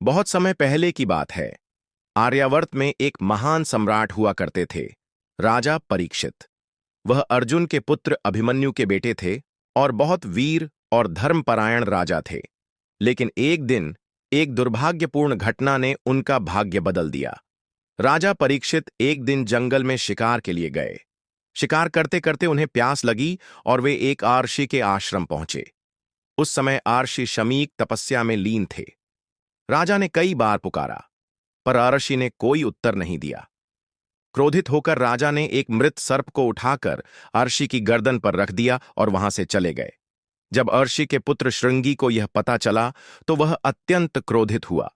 बहुत समय पहले की बात है। आर्यावर्त में एक महान सम्राट हुआ करते थे, राजा परीक्षित। वह अर्जुन के पुत्र अभिमन्यु के बेटे थे और बहुत वीर और धर्मपरायण राजा थे। लेकिन एक दिन एक दुर्भाग्यपूर्ण घटना ने उनका भाग्य बदल दिया। राजा परीक्षित एक दिन जंगल में शिकार के लिए गए। शिकार करते करते उन्हें प्यास लगी और वे एक आर्षि के आश्रम पहुंचे। उस समय आर्षि शमीक तपस्या में लीन थे। राजा ने कई बार पुकारा, पर आर्षि ने कोई उत्तर नहीं दिया। क्रोधित होकर राजा ने एक मृत सर्प को उठाकर अर्षि की गर्दन पर रख दिया और वहां से चले गए। जब अर्षि के पुत्र श्रृंगी को यह पता चला तो वह अत्यंत क्रोधित हुआ।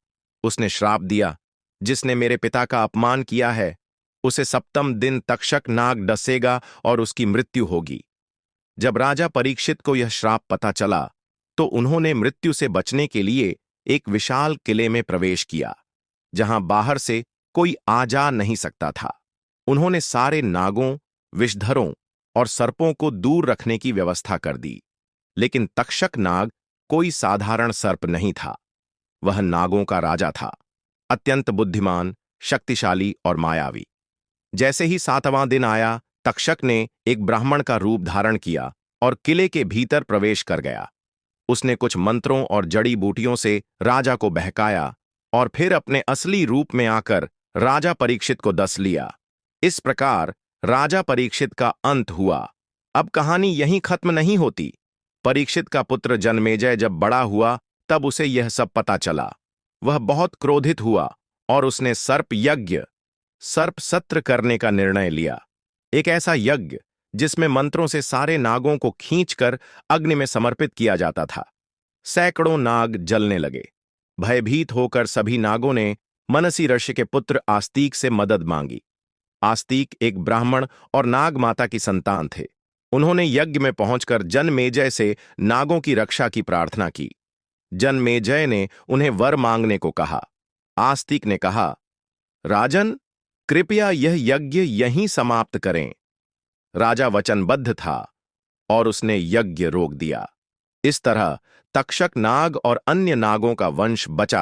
उसने श्राप दिया, जिसने मेरे पिता का अपमान किया है, उसे सप्तम दिन तक्षक नाग डसेगा और उसकी मृत्यु होगी। जब राजा परीक्षित को यह श्राप पता चला तो उन्होंने मृत्यु से बचने के लिए एक विशाल किले में प्रवेश किया, जहां बाहर से कोई आ जा नहीं सकता था। उन्होंने सारे नागों, विषधरों और सर्पों को दूर रखने की व्यवस्था कर दी। लेकिन तक्षक नाग कोई साधारण सर्प नहीं था। वह नागों का राजा था, अत्यंत बुद्धिमान, शक्तिशाली और मायावी। जैसे ही 7वां दिन आया, तक्षक ने एक ब्राह्मण का रूप धारण किया और किले के भीतर प्रवेश कर गया। उसने कुछ मंत्रों और जड़ी बूटियों से राजा को बहकाया और फिर अपने असली रूप में आकर राजा परीक्षित को डस लिया। इस प्रकार राजा परीक्षित का अंत हुआ। अब कहानी यहीं खत्म नहीं होती। परीक्षित का पुत्र जन्मेजय जब बड़ा हुआ तब उसे यह सब पता चला। वह बहुत क्रोधित हुआ और उसने सर्प सत्र करने का निर्णय लिया। एक ऐसा यज्ञ जिसमें मंत्रों से सारे नागों को खींचकर अग्नि में समर्पित किया जाता था। सैकड़ों नाग जलने लगे। भयभीत होकर सभी नागों ने मनसी ऋषि के पुत्र आस्तिक से मदद मांगी। आस्तिक एक ब्राह्मण और नाग माता की संतान थे। उन्होंने यज्ञ में पहुंचकर जन्मेजय से नागों की रक्षा की प्रार्थना की। जन्मेजय ने उन्हें वर मांगने को कहा। आस्तिक ने कहा, राजन, कृपया यह यज्ञ यहीं समाप्त करें। राजा वचनबद्ध था और उसने यज्ञ रोक दिया। इस तरह तक्षक नाग और अन्य नागों का वंश बचा